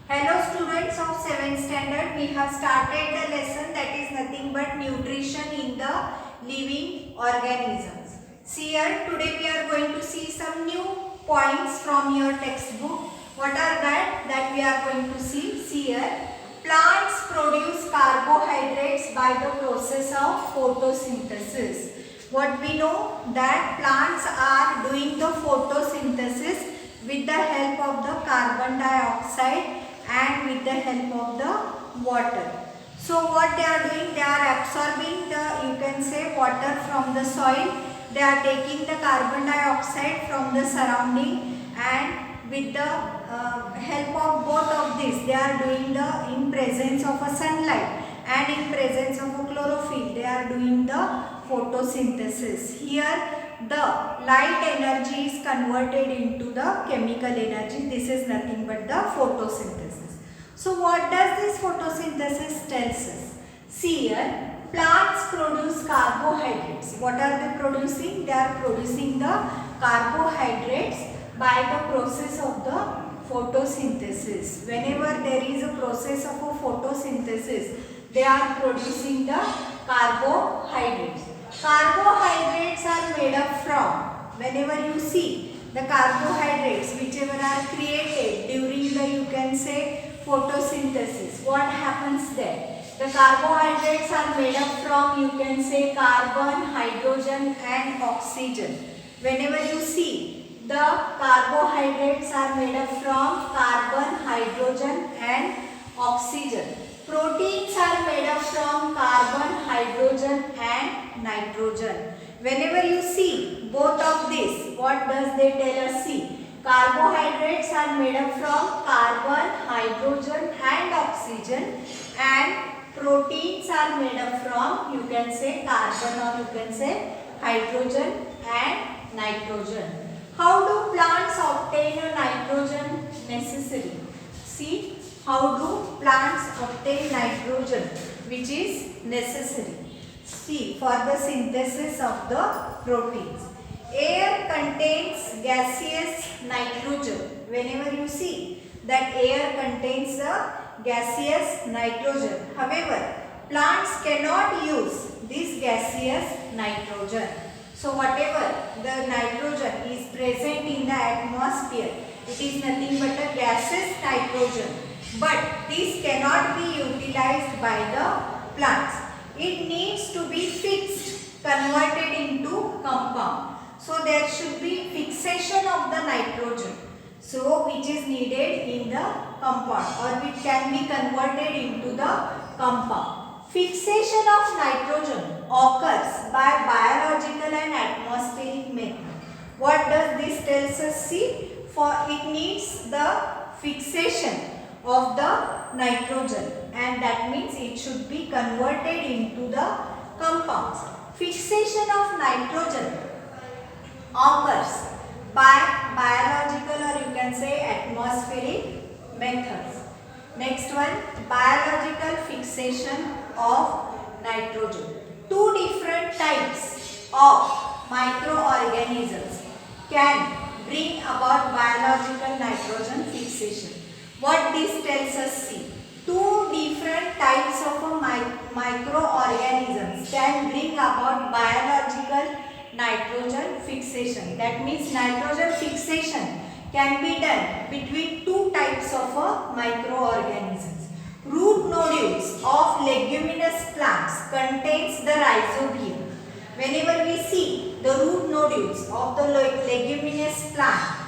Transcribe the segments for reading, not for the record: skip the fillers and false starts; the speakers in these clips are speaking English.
Hello students of 7th standard, we have started the lesson that is nothing but nutrition in the living organisms. See here, today we are going to see some new points from your textbook. What are that? That we are going to see. See here, plants produce carbohydrates by the process of photosynthesis. What we know that plants are doing the photosynthesis with the help of the carbon dioxide and with the help of the water. So what they are doing, they are absorbing the, you can say, water from the soil. They are taking the carbon dioxide from the surrounding, and with the help of both of this, they are doing the, in presence of a sunlight and in presence of a chlorophyll, they are doing the photosynthesis. Here the light energy is converted into the chemical energy. This is nothing but the photosynthesis. So what does this photosynthesis tells us? See here, plants produce carbohydrates. What are they producing? They are producing the carbohydrates by the process of the photosynthesis. Whenever there is a process of a photosynthesis, they are producing the carbohydrates. Carbohydrates are made up from, whenever you see the carbohydrates whichever are created during the, you can say, photosynthesis, what happens there? The carbohydrates are made up from, you can say, carbon, hydrogen and oxygen. Whenever you see the carbohydrates are made up from carbon, hydrogen and oxygen. Proteins are made up from carbon, hydrogen and nitrogen. Whenever you see both of these, what does they tell us? See, carbohydrates are made up from carbon, hydrogen and oxygen, and proteins are made up from, you can say, carbon or you can say hydrogen and nitrogen. How do plants obtain a nitrogen necessary? See, how do plants obtain nitrogen which is necessary? See, for the synthesis of the proteins. Air contains gaseous nitrogen. Whenever you see that air contains a gaseous nitrogen. However, plants cannot use this gaseous nitrogen. So whatever the nitrogen is present in the atmosphere, it is nothing but a gaseous nitrogen. But this cannot be utilized by the plants. It needs to be fixed, converted into compound. So there should be fixation of the nitrogen. So which is needed in the compound, or which can be converted into the compound. Fixation of nitrogen occurs by biological and atmospheric method. What does this tells us? See, for it needs the fixation of the nitrogen, and that means it should be converted into the compounds. Fixation of nitrogen occurs by biological or you can say atmospheric methods. Next one, biological fixation of nitrogen. Two different types of microorganisms can bring about biological nitrogen fixation. What this tells us? See, two different types of microorganisms can bring about biological nitrogen fixation. That means nitrogen fixation can be done between two types of microorganisms. Root nodules of leguminous plants contains the rhizobium. Whenever we see the root nodules of the leguminous plant,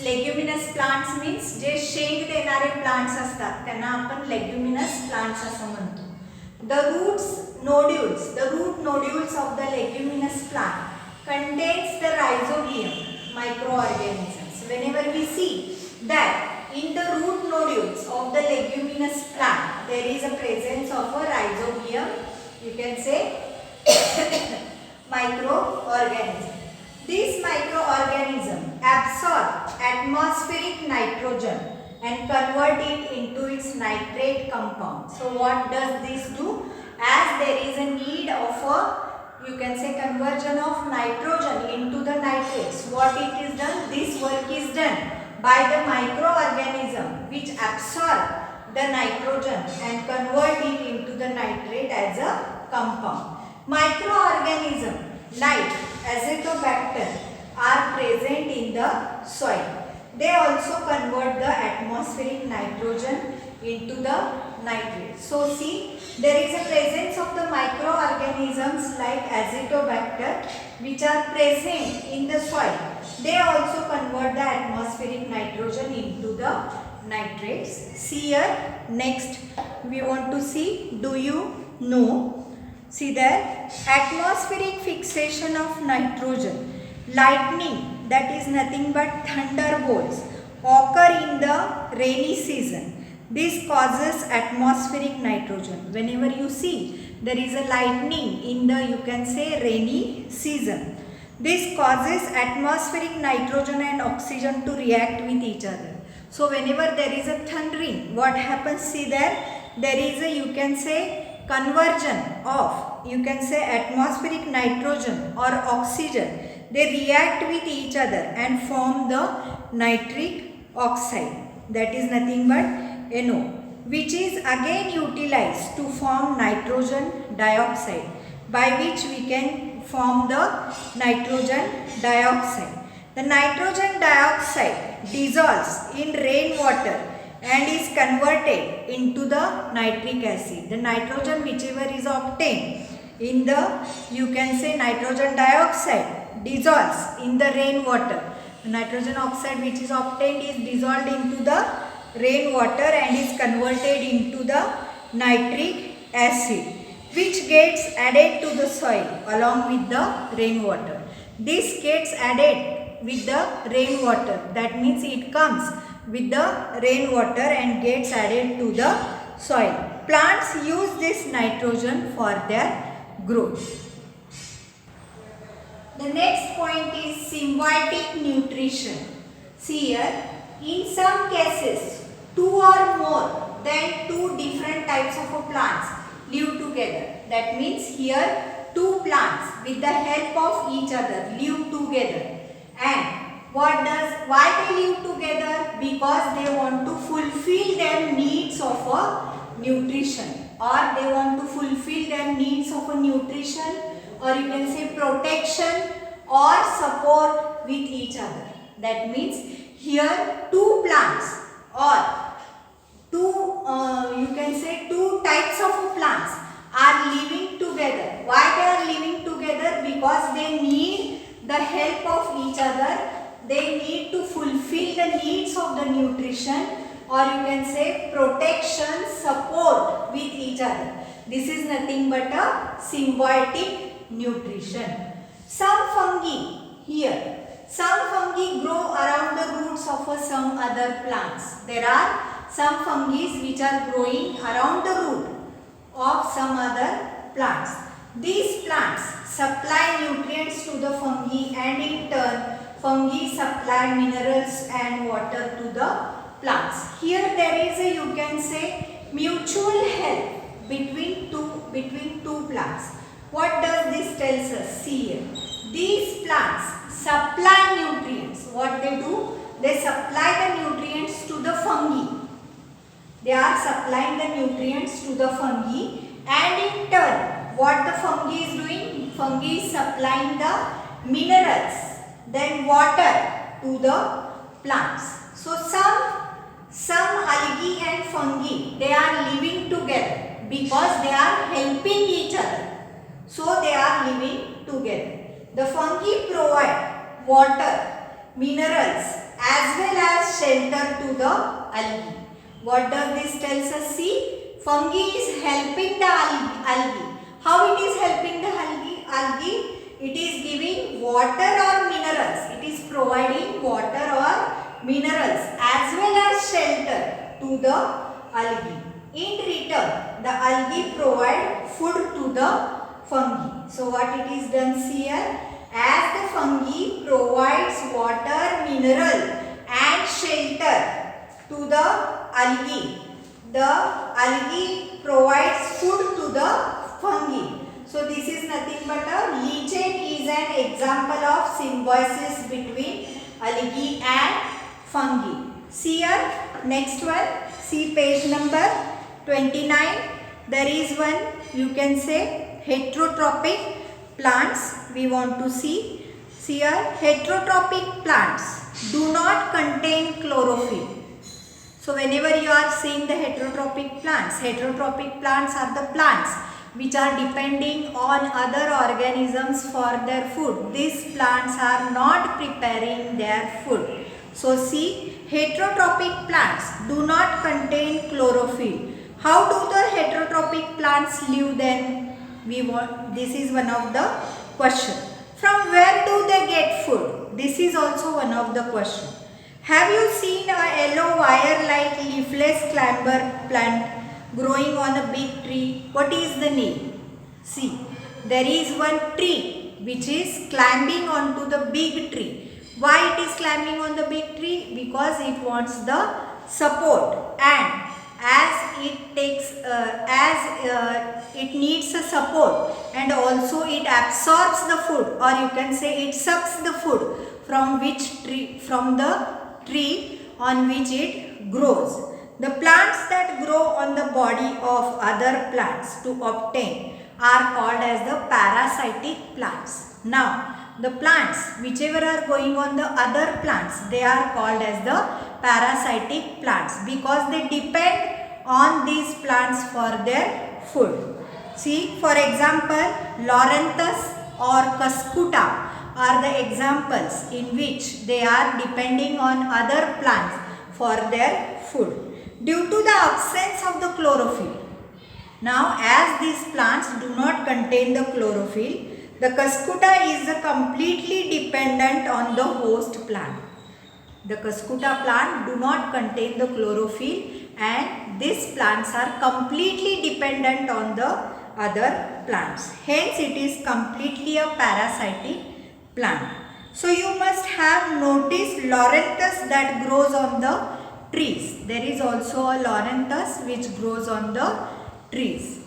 leguminous plants means जे शेंग देणारे plants असतात त्यांना आपण leguminous plants असं म्हणतो. The root nodules of the leguminous plant contains the Rhizobium microorganisms. Whenever we see that in the root nodules of the leguminous plant there is a presence of a rhizobium, you can say microorganism. This microorganism absorb atmospheric nitrogen and convert it into its nitrate compound. So what does this do? As there is a need of a, you can say, conversion of nitrogen into the nitrates, what it is done? This work is done by the microorganism which absorb the nitrogen and convert it into the nitrate as a compound. Microorganism like Azotobacter are present in the soil. They also convert the atmospheric nitrogen into the nitrate. So see, there is a presence of the microorganisms like Azotobacter which are present in the soil. They also convert the atmospheric nitrogen into the nitrates. See here, next we want to see, do you know? See there, atmospheric fixation of nitrogen. Lightning, that is nothing but thunderbolts, occur in the rainy season. This causes atmospheric nitrogen. Whenever you see there is a lightning in the, you can say, rainy season, this causes atmospheric nitrogen and oxygen to react with each other. So whenever there is a thundering, what happens? See there is a, you can say, conversion of, you can say, atmospheric nitrogen or oxygen. They react with each other and form the nitric oxide, that is nothing but NO, which is again utilized to form nitrogen dioxide, by which we can form the nitrogen dioxide. The nitrogen dioxide dissolves in rainwater and is converted into the nitric acid. The nitrogen whichever is obtained in the, you can say, nitrogen dioxide dissolves in the rainwater. The nitrogen oxide which is obtained is dissolved into the rainwater and is converted into the nitric acid, which gets added to the soil along with the rainwater. This gets added with the rainwater, that means it comes with the rainwater and gets added to the soil. Plants use this nitrogen for their growth. The next point is symbiotic nutrition. See here, in some cases, two or more than two different types of plants live together. That means here two plants with the help of each other live together. And why they live together? Because they want to fulfill their needs of a nutrition, or they want to fulfill their needs of a nutrition, or you can say protection or support with each other. That means here two plants or you can say two types of plants are living together. Why they are living together? Because they need the help of each other. They need to fulfill the needs of the nutrition, or you can say protection, support with each other. This is nothing but a symbiotic nutrition. Some fungi here, some fungi grow around the roots of some other plants. There are some fungi which are growing around the root of some other plants. These plants supply nutrients to the fungi, and in turn fungi supply minerals and water to the plants. Here there is a, you can say, mutual help between two plants. What does this tells us? See here, these plants supply nutrients. What they do? They supply the nutrients to the fungi. They are supplying the nutrients to the fungi, and in turn what the fungi is doing? Fungi is supplying the minerals, then water to the plants. So some algae and fungi, they are living together because they are helping each other. So they are living together. The fungi provide water, minerals as well as shelter to the algae. What does this tells us? See, fungi is helping the algae. How it is helping the algae? It is giving water or minerals. It is providing water or minerals as well as shelter to the algae. In return, the algae provide food to the fungi. So what it is done here? As the fungi provides water, mineral and shelter to the algae provides food to the fungi. So this is nothing but a leach chain is an example of symbiosis between algae and fungi. See here, next one, see page number 29. There is one, you can say, heterotrophic plants we want to see. See here, heterotrophic plants do not contain chlorophyll. So whenever you are seeing the heterotrophic plants are the plants which are depending on other organisms for their food. These plants are not preparing their food. So see, heterotrophic plants do not contain chlorophyll. How do the heterotrophic plants live then? This is one of the question. From where do they get food? This is also one of the question. Have you seen a yellow wire-like leafless climber plant growing on a big tree? What is the name? See, there is one tree which is climbing onto the big tree. Why it is climbing on the big tree? Because it wants the support, and as it needs a support, and also it absorbs the food, or you can say it sucks the food from the tree on which it grows. The plants that grow on the body of other plants to obtain are called as the parasitic plants. Now, the plants whichever are going on the other plants, they are called as the parasitic plants because they depend on these plants for their food. See, for example, Loranthus or Cuscuta are the examples in which they are depending on other plants for their food due to the absence of the chlorophyll. Now, as these plants do not contain the chlorophyll, the Cuscuta is completely dependent on the host plant. The Cuscuta plant do not contain the chlorophyll, and these plants are completely dependent on the other plants. Hence, it is completely a parasitic plant. So, you must have noticed Loranthus that grows on the trees. There is also a Loranthus which grows on the trees.